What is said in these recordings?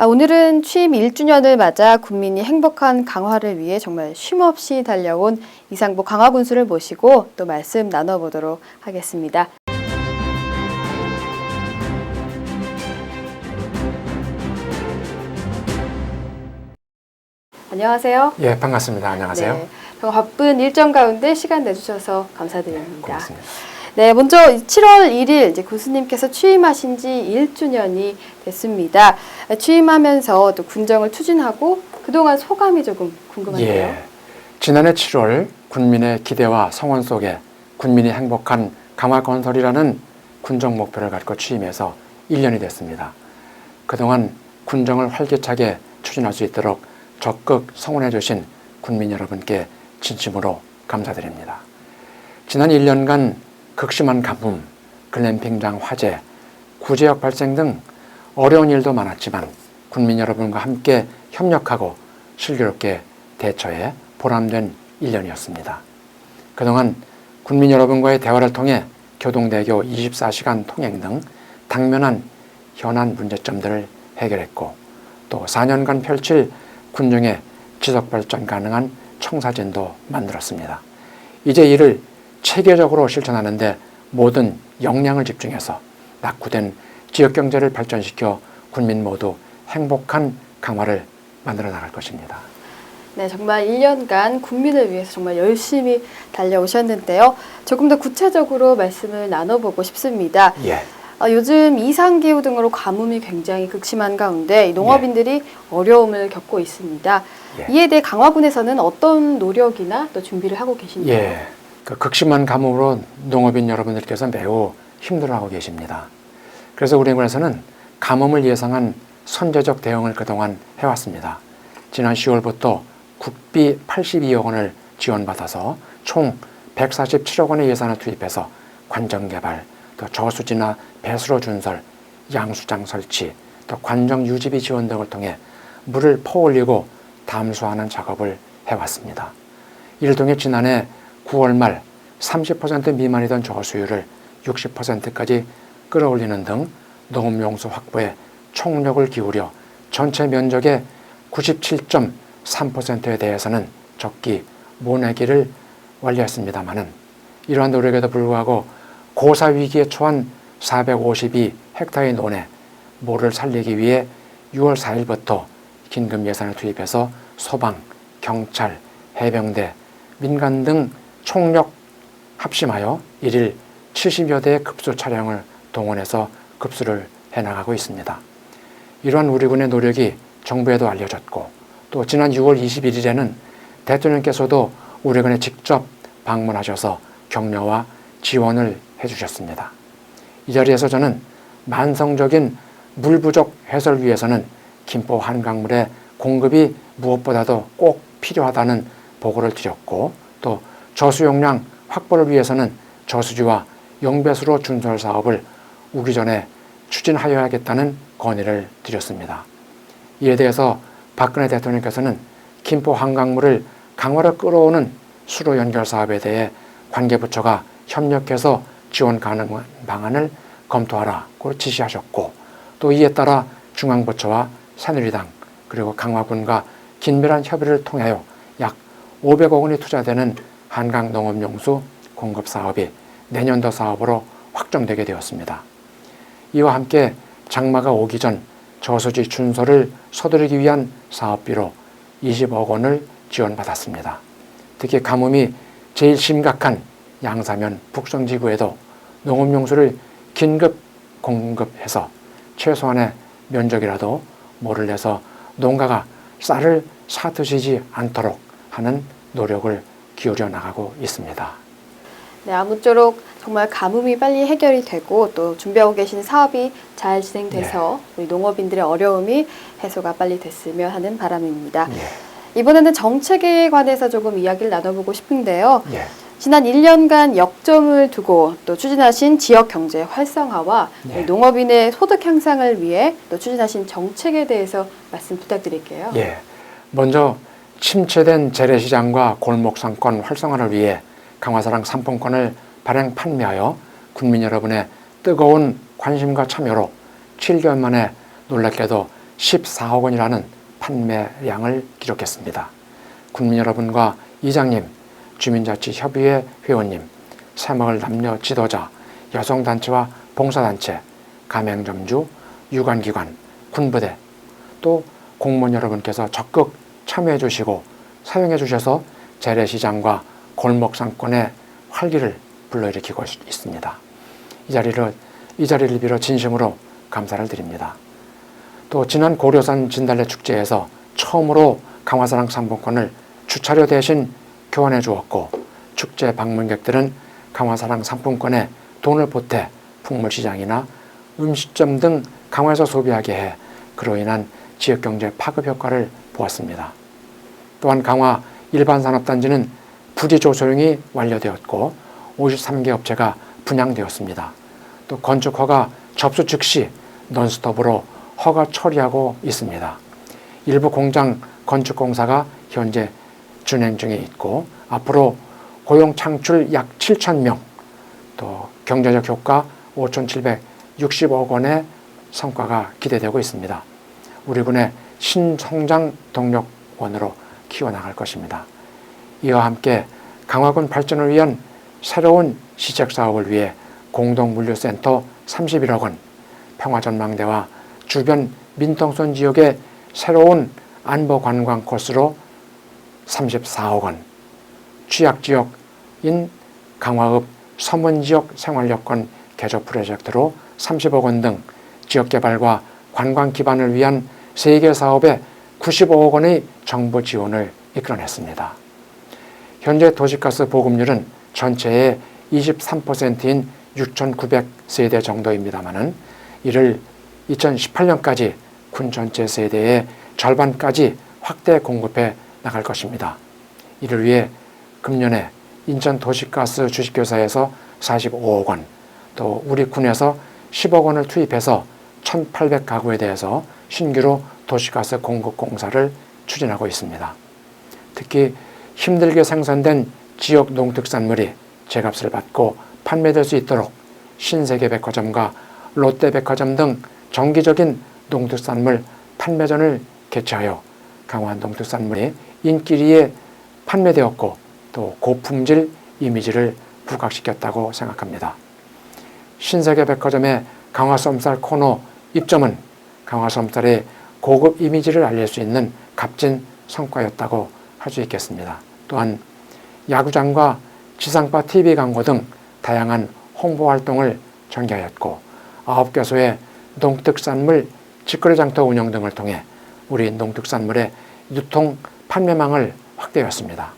오늘은 취임 1주년을 맞아 국민이 행복한 강화를 위해 정말 쉼없이 달려온 이상복 강화군수를 모시고 또 말씀 나눠보도록 하겠습니다. 안녕하세요. 예, 반갑습니다. 안녕하세요. 네, 바쁜 일정 가운데 시간 내주셔서 감사드립니다. 고맙습니다. 네, 먼저 7월 1일 이제 군수님께서 취임하신 지 1주년이 됐습니다. 취임하면서 또 군정을 추진하고 그동안 소감이 조금 궁금한데요. 예, 지난해 7월 군민의 기대와 성원 속에 군민이 행복한 강화 건설이라는 군정 목표를 갖고 취임해서 1년이 됐습니다. 그동안 군정을 활기차게 추진할 수 있도록 적극 성원해 주신 군민 여러분께 진심으로 감사드립니다. 지난 1년간 극심한 가뭄, 글램핑장 화재, 구제역 발생 등 어려운 일도 많았지만 군민 여러분과 함께 협력하고 슬기롭게 대처해 보람된 1년이었습니다. 그동안 군민 여러분과의 대화를 통해 교동대교 24시간 통행 등 당면한 현안 문제점들을 해결했고 또 4년간 펼칠 군정의 지속발전 가능한 청사진도 만들었습니다. 이제 이를 체계적으로 실천하는 데 모든 역량을 집중해서 낙후된 지역경제를 발전시켜 군민 모두 행복한 강화를 만들어 나갈 것입니다. 네, 정말 1년간 국민을 위해서 정말 열심히 달려오셨는데요. 조금 더 구체적으로 말씀을 나눠보고 싶습니다. 예. 요즘 이상기후 등으로 가뭄이 굉장히 극심한 가운데 농업인들이 어려움을 겪고 있습니다. 이에 대해 강화군에서는 어떤 노력이나 또 준비를 하고 계신가요? 예. 그 극심한 가뭄으로 농업인 여러분들께서 매우 힘들어하고 계십니다. 그래서 우리 군에서는 가뭄을 예상한 선제적 대응을 그동안 해왔습니다. 지난 10월부터 국비 82억 원을 지원받아서 총 147억 원의 예산을 투입해서 관정 개발, 또 저수지나 배수로 준설, 양수장 설치, 또 관정 유지비 지원 등을 통해 물을 퍼올리고 담수하는 작업을 해왔습니다. 이를 통해 지난해 9월 말 30% 미만이던 저수율을 60%까지 끌어올리는 등 농업용수 확보에 총력을 기울여 전체 면적의 97.3%에 대해서는 적기 모내기를 완료했습니다마는 이러한 노력에도 불구하고 고사 위기에 처한 452헥타의 논에 모를 살리기 위해 6월 4일부터 긴급 예산을 투입해서 소방, 경찰, 해병대, 민간 등 총력 합심하여 1일 70여 대의 급수 차량을 동원해서 급수를 해나가고 있습니다. 이러한 우리 군의 노력이 정부에도 알려졌고 또 지난 6월 21일에는 대통령께서도 우리 군에 직접 방문하셔서 격려와 지원을 해주셨습니다. 이 자리에서 저는 만성적인 물 부족 해소를 위해서는 김포 한강물의 공급이 무엇보다도 꼭 필요하다는 보고를 드렸고 또 저수 용량 확보를 위해서는 저수지와 용배수로 준설 사업을 오기 전에 추진하여야겠다는 건의를 드렸습니다. 이에 대해서 박근혜 대통령께서는 김포 한강물을 강화로 끌어오는 수로 연결 사업에 대해 관계부처가 협력해서 지원 가능한 방안을 검토하라고 지시하셨고 또 이에 따라 중앙부처와 새누리당 그리고 강화군과 긴밀한 협의를 통하여 약 500억 원이 투자되는 한강 농업용수 공급 사업이 내년도 사업으로 확정되게 되었습니다. 이와 함께 장마가 오기 전 저수지 준설을 서두르기 위한 사업비로 20억 원을 지원받았습니다. 특히 가뭄이 제일 심각한 양사면 북성지구에도 농업용수를 긴급 공급해서 최소한의 면적이라도 모를 내서 농가가 쌀을 사드시지 않도록 하는 노력을 기울여 나가고 있습니다. 네, 아무쪼록 정말 가뭄이 빨리 해결이 되고 또 준비하고 계신 사업이 잘 진행돼서 우리 농업인들의 어려움이 해소가 빨리 됐으면 하는 바람입니다. 이번에는 정책에 관해서 조금 이야기를 나눠보고 싶은데요. 지난 1년간 역점을 두고 또 추진하신 지역 경제 활성화와 농업인의 소득 향상을 위해 또 추진하신 정책에 대해서 말씀 부탁드릴게요. 먼저 침체된 재래시장과 골목 상권 활성화를 위해 강화사랑 상품권을 발행 판매하여 국민 여러분의 뜨거운 관심과 참여로 7개월 만에 놀랍게도 14억 원이라는 판매량을 기록했습니다. 국민 여러분과 이장님, 주민자치협의회 회원님, 새마을 남녀 지도자, 여성단체와 봉사단체, 가맹점주, 유관기관, 군부대, 또 공무원 여러분께서 적극 참여해 주시고 사용해 주셔서 재래시장과 골목 상권의 활기를 불러일으키고 있습니다. 이 자리를 빌어 진심으로 감사를 드립니다. 또 지난 고려산 진달래 축제에서 처음으로 강화사랑 상품권을 주차료 대신 교환해 주었고, 축제 방문객들은 강화사랑 상품권에 돈을 보태 풍물시장이나 음식점 등 강화에서 소비하게 해 그로 인한 지역경제 파급 효과를 보았습니다. 또한 강화 일반산업단지는 부지 조소용이 완료되었고 53개 업체가 분양되었습니다. 또 건축허가 접수 즉시 넌스톱으로 허가 처리하고 있습니다. 일부 공장 건축공사가 현재 진행 중에 있고 앞으로 고용 창출 약 7,000명, 또 경제적 효과 5,760억 원의 성과가 기대되고 있습니다. 우리 군의 신성장 동력원으로 키워나갈 것입니다. 이와 함께 강화군 발전을 위한 새로운 시책사업을 위해 공동물류센터 31억 원, 평화전망대와 주변 민통선 지역의 새로운 안보관광 코스로 34억 원, 취약지역인 강화읍 서문지역 생활여건 개조 프로젝트로 30억 원 등 지역개발과 관광 기반을 위한 3개 사업에 95억 원의 정부 지원을 이끌어냈습니다. 현재 도시가스 보급률은 전체의 23%인 6,900세대 정도입니다마는 이를 2018년까지 군 전체 세대의 절반까지 확대 공급해 나갈 것입니다. 이를 위해 금년에 인천 도시가스 주식회사에서 45억 원, 또 우리 군에서 10억 원을 투입해서 1,800가구에 대해서 신규로 도시가스 공급 공사를 추진하고 있습니다. 특히 힘들게 생산된 지역 농특산물이 제값을 받고 판매될 수 있도록 신세계백화점과 롯데백화점 등 정기적인 농특산물 판매전을 개최하여 강화 농특산물이 인기리에 판매되었고 또 고품질 이미지를 부각시켰다고 생각합니다. 신세계백화점의 강화솜쌀 코너 입점은 강화솜쌀의 고급 이미지를 알릴 수 있는 값진 성과였다고 할 수 있겠습니다. 또한 야구장과 지상파 TV 광고 등 다양한 홍보 활동을 전개하였고 9개소의 농특산물 직거래장터 운영 등을 통해 우리 농특산물의 유통 판매망을 확대했습니다.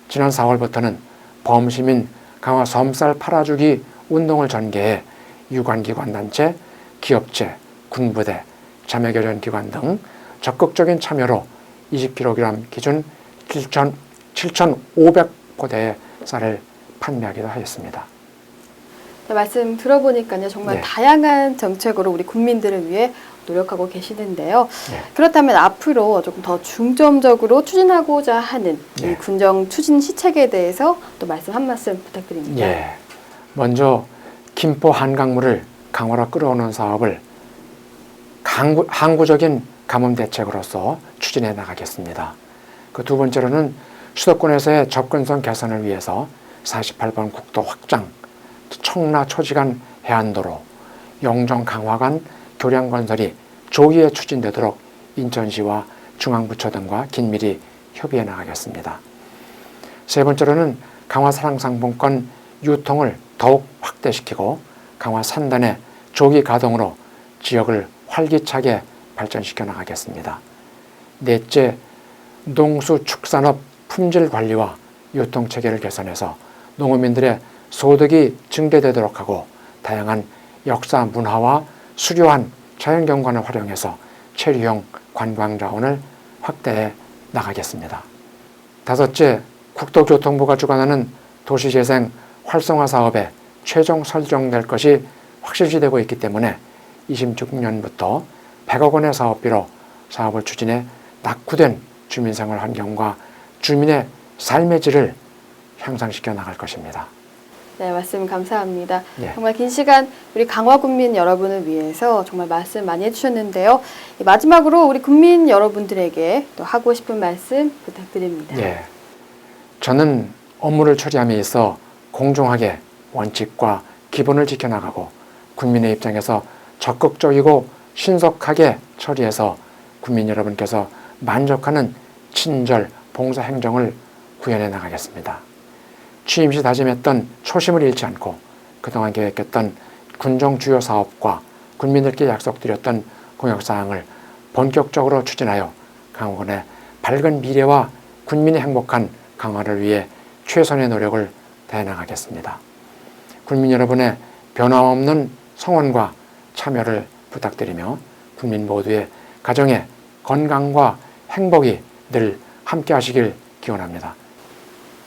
지난 4월부터는 범시민 강화 솜쌀 팔아주기 운동을 전개해 유관기관 단체, 기업체, 군부대, 자매결연기관 등 적극적인 참여로 20kg 기준 7,500포대의 쌀을 판매하기도 하였습니다. 네, 말씀 들어보니까요, 정말 네. 다양한 정책으로 우리 국민들을 위해 노력하고 계시는데요. 네. 그렇다면 앞으로 조금 더 중점적으로 추진하고자 하는 네. 이 군정 추진 시책에 대해서 또 말씀 한 말씀 부탁드립니다. 예. 먼저 김포 한강물을 강화로 끌어오는 사업을 항구적인 가뭄 대책으로서 추진해 나가겠습니다. 그 두 번째로는 수도권에서의 접근성 개선을 위해서 48번 국도 확장, 청라 초지간 해안도로, 영정 강화간 교량 건설이 조기에 추진되도록 인천시와 중앙부처 등과 긴밀히 협의해 나가겠습니다. 세 번째로는 강화 사랑상품권 유통을 더욱 확대시키고 강화 산단의 조기 가동으로 지역을 활기차게 발전시켜 나가겠습니다. 넷째, 농수축산업 품질 관리와 유통체계를 개선해서 농어민들의 소득이 증대되도록 하고 다양한 역사 문화와 수려한 자연경관을 활용해서 체류형 관광자원을 확대해 나가겠습니다. 다섯째, 국토교통부가 주관하는 도시재생 활성화 사업에 최종 설정될 것이 확실시되고 있기 때문에 26년부터 100억 원의 사업비로 사업을 추진해 낙후된 주민생활 환경과 주민의 삶의 질을 향상시켜 나갈 것입니다. 네, 말씀 감사합니다. 예. 정말 긴 시간 우리 강화 군민 여러분을 위해서 정말 말씀 많이 해주셨는데요. 마지막으로 우리 군민 여러분들에게 또 하고 싶은 말씀 부탁드립니다. 예. 저는 업무를 처리함에 있어 공정하게 원칙과 기본을 지켜나가고 국민의 입장에서 적극적이고 신속하게 처리해서 국민 여러분께서 만족하는 친절, 봉사 행정을 구현해 나가겠습니다. 취임 시 다짐했던 초심을 잃지 않고 그동안 계획했던 군정 주요 사업과 국민들께 약속드렸던 공약사항을 본격적으로 추진하여 강화군의 밝은 미래와 국민의 행복한 강화를 위해 최선의 노력을 다해 나가겠습니다. 국민 여러분의 변함없는 성원과 참여를 부탁드리며 국민 모두의 가정의 건강과 행복이 늘 함께 하시길 기원합니다.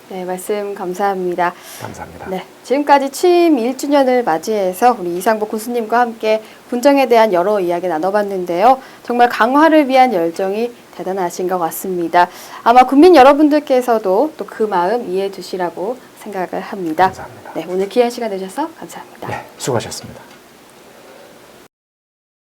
네, 말씀 감사합니다. 감사합니다. 네, 지금까지 취임 1주년을 맞이해서 우리 이상복 군수님과 함께 군정에 대한 여러 이야기 나눠봤는데요. 정말 강화를 위한 열정이 대단하신 것 같습니다. 아마 국민 여러분들께서도 또 그 마음 이해해 주시라고 생각을 합니다. 감사합니다. 네, 오늘 귀한 시간 내주셔서 감사합니다. 네, 수고하셨습니다.